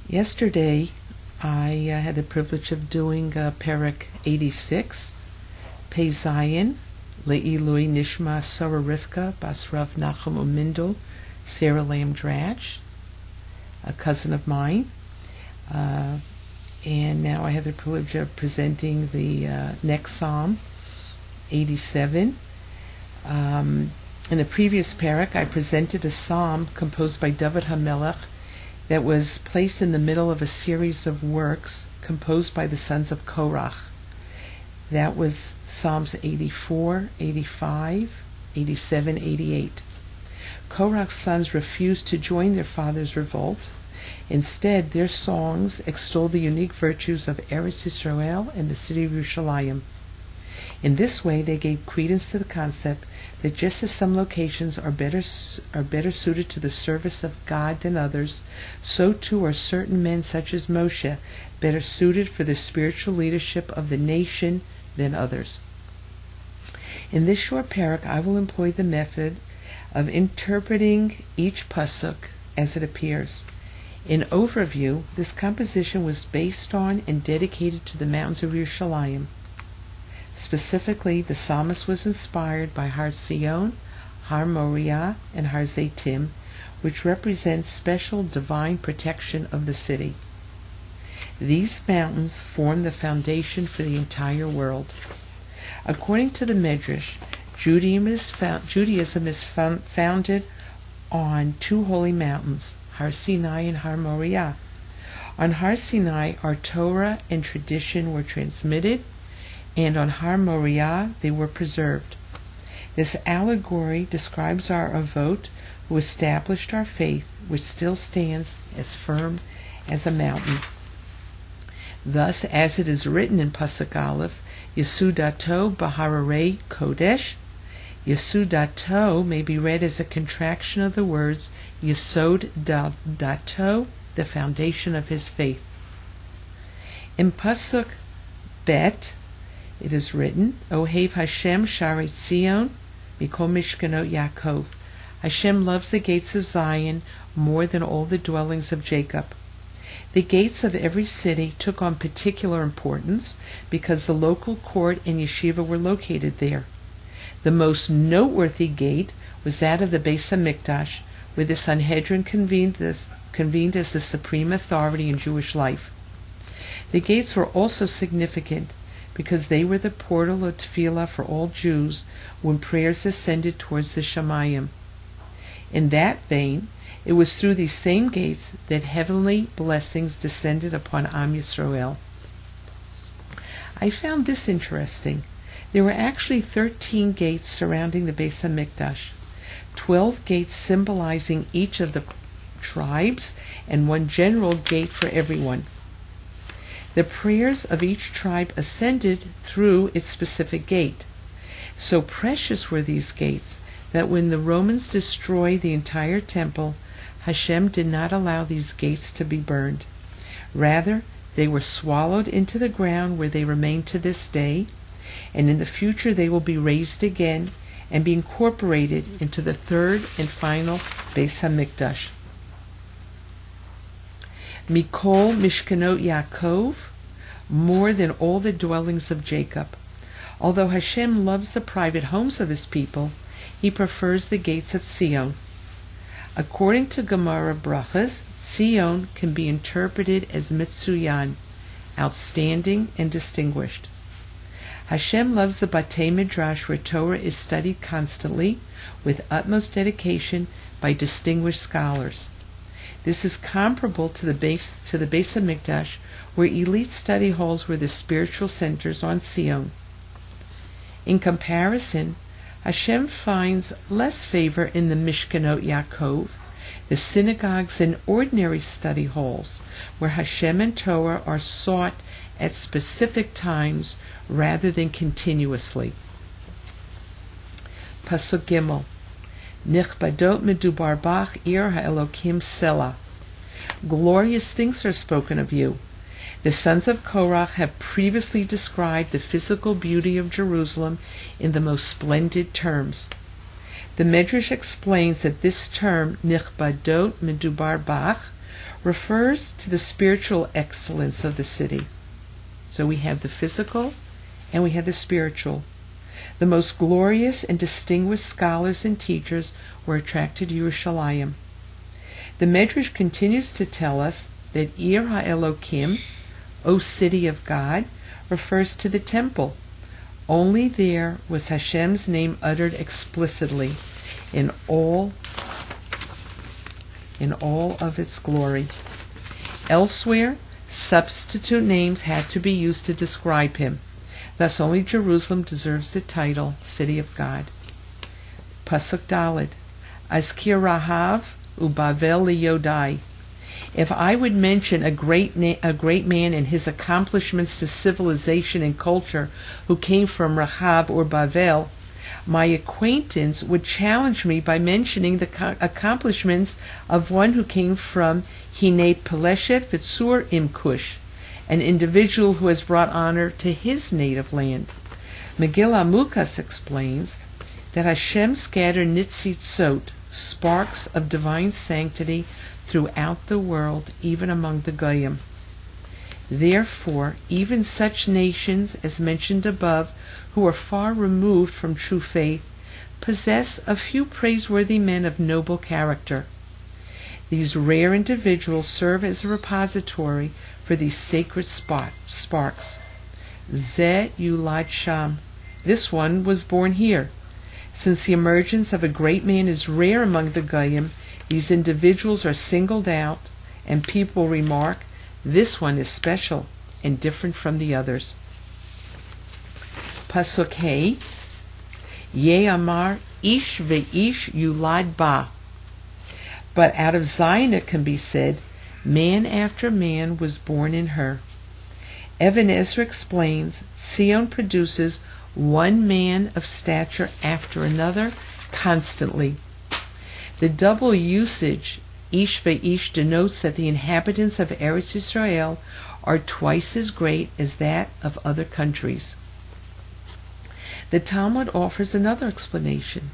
Yesterday, I had the privilege of doing Perek 86, Pei Zion, Le'ilui Nishma Sarah Rivka, Basrav Nachum Umindel, Sarah Lamb Dratch, a cousin of mine. And now I have the privilege of presenting the next Psalm, 87. In the previous Perek, I presented a psalm composed by David HaMelech that was placed in the middle of a series of works composed by the sons of Korach. That was Psalms 84, 85, 87, 88. Korach's sons refused to join their father's revolt. Instead, their songs extol the unique virtues of Eretz Yisrael and the city of Yerushalayim. In this way, they gave credence to the concept that just as some locations are better suited to the service of God than others, so too are certain men such as Moshe better suited for the spiritual leadership of the nation than others. In this short parak, I will employ the method of interpreting each pasuk as it appears. In overview, this composition was based on and dedicated to the mountains of Yerushalayim. Specifically, the psalmist was inspired by Har Sion, Har Moriah, and Har Zaitim, which represent special divine protection of the city. These mountains form the foundation for the entire world. According to the Midrash, Judaism is founded on two holy mountains, Har Sinai and Har Moriah. On Har Sinai, our Torah and tradition were transmitted, and on Har Moriah they were preserved. This allegory describes our Avot who established our faith, which still stands as firm as a mountain. Thus, as it is written in Pasuk Aleph, Yesudato Bahararei Kodesh, Yesudato may be read as a contraction of the words Yesod Dato, the foundation of his faith. In Pasuk Bet, it is written, Ohev Hashem Shari Tzion Mikol Mishkanot Yaakov. Hashem loves the gates of Zion more than all the dwellings of Jacob. The gates of every city took on particular importance because the local court and yeshiva were located there. The most noteworthy gate was that of the Beis HaMikdash, where the Sanhedrin convened as the supreme authority in Jewish life. The gates were also significant because they were the portal of tefillah for all Jews when prayers ascended towards the Shamayim. In that vein, it was through these same gates that heavenly blessings descended upon Am Yisrael. I found this interesting. There were actually 13 gates surrounding the Beis HaMikdash, 12 gates symbolizing each of the tribes, and one general gate for everyone. The prayers of each tribe ascended through its specific gate. So precious were these gates that when the Romans destroyed the entire temple, Hashem did not allow these gates to be burned. Rather, they were swallowed into the ground where they remain to this day, and in the future they will be raised again and be incorporated into the third and final Beis HaMikdash. Mikol Mishkanot Yaakov, more than all the dwellings of Jacob. Although Hashem loves the private homes of his people, he prefers the gates of Sion. According to Gemara Brachas, Sion can be interpreted as Mitsuyan, outstanding and distinguished. Hashem loves the Batei Midrash where Torah is studied constantly with utmost dedication by distinguished scholars. This is comparable to the Beis HaMikdash, where elite study halls were the spiritual centers on Sion. In comparison, Hashem finds less favor in the Mishkanot Yaakov, the synagogues and ordinary study halls, where Hashem and Torah are sought at specific times rather than continuously. Pasuk Gimel. Nichbadot medubar bach ir ha'elokim Selah. Glorious things are spoken of you. The sons of Korach have previously described the physical beauty of Jerusalem in the most splendid terms. The Midrash explains that this term, Nichbadot medubar bach, refers to the spiritual excellence of the city. So we have the physical and we have the spiritual. The most glorious and distinguished scholars and teachers were attracted to Yerushalayim. The Medrash continues to tell us that Ir HaElokim, O city of God, refers to the temple. Only there was Hashem's name uttered explicitly in all of its glory. Elsewhere, substitute names had to be used to describe him. Thus only Jerusalem deserves the title City of God. Pasuk Daled, Azkir Rahav uBavel liyodai. If I would mention a great man and his accomplishments to civilization and culture who came from Rahav or Bavel, my acquaintance would challenge me by mentioning the accomplishments of one who came from Hine Peleshet Vitsur Imkush, an individual who has brought honor to his native land. Megillah Mukas explains that Hashem scattered nitzitzot, sparks of divine sanctity, throughout the world, even among the Goyim. Therefore, even such nations as mentioned above, who are far removed from true faith, possess a few praiseworthy men of noble character. These rare individuals serve as a repository for these sacred sparks. Ze Yulad Sham. This one was born here. Since the emergence of a great man is rare among the Goyim, these individuals are singled out, and people remark, this one is special and different from the others. Pasuk Hey, Ye Amar Ish Ve'ish Yulad Ba. But out of Zion it can be said, man after man was born in her. Even Ezra explains, Zion produces one man of stature after another constantly. The double usage, Ish ve'ish, denotes that the inhabitants of Eretz Yisrael are twice as great as that of other countries. The Talmud offers another explanation.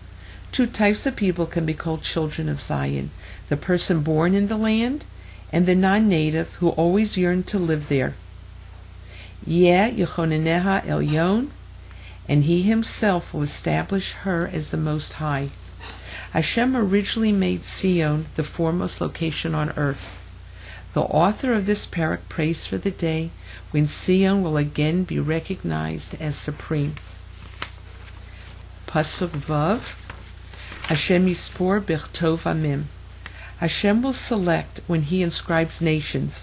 Two types of people can be called children of Zion, the person born in the land and the non-native who always yearned to live there. Yeh Yechoneneha Elyon, and he himself will establish her as the Most High. Hashem originally made Zion the foremost location on earth. The author of this Perek prays for the day when Zion will again be recognized as supreme. Pasuk Vav, Hashem Yispor B'chtov Amim. Hashem will select when he inscribes nations.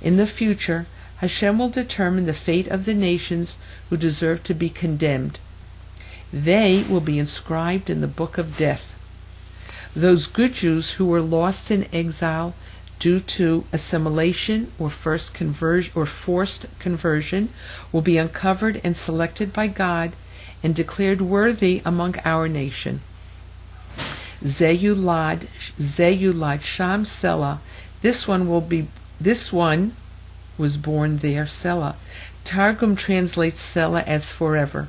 In the future, Hashem will determine the fate of the nations who deserve to be condemned. They will be inscribed in the book of death. Those good Jews who were lost in exile due to assimilation or forced conversion will be uncovered and selected by God and declared worthy among our nation. Zeyulad Sham Selah. This one was born there, Selah. Targum translates Selah as forever.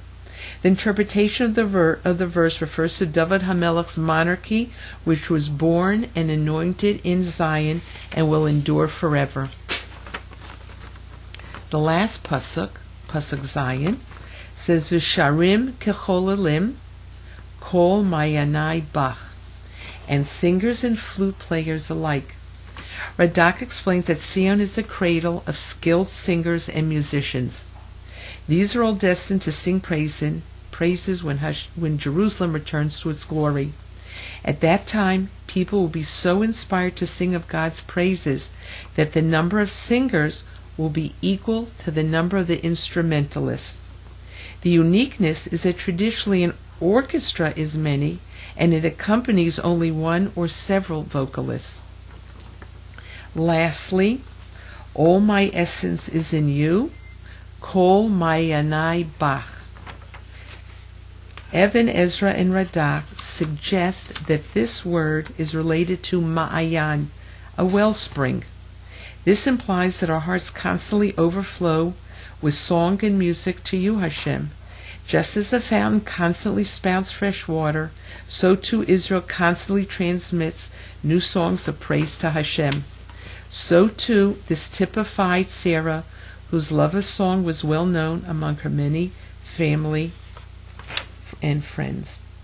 The interpretation of the verse refers to David HaMelech's monarchy, which was born and anointed in Zion and will endure forever. The last pasuk Zion, says Visharim Kecholalim Kol Mayanai Bach, and singers and flute players alike. Radak explains that Zion is the cradle of skilled singers and musicians. These are all destined to sing praises when Jerusalem returns to its glory. At that time, people will be so inspired to sing of God's praises that the number of singers will be equal to the number of the instrumentalists. The uniqueness is that traditionally an orchestra is many, and it accompanies only one or several vocalists. Lastly, all my essence is in you, Kol Mayanai Bach. Even Ezra and Radak suggest that this word is related to Ma'ayan, a wellspring. This implies that our hearts constantly overflow with song and music to you, Hashem. Just as the fountain constantly spouts fresh water, so too Israel constantly transmits new songs of praise to Hashem. So too this typified Sarah, whose love of song was well known among her many family and friends.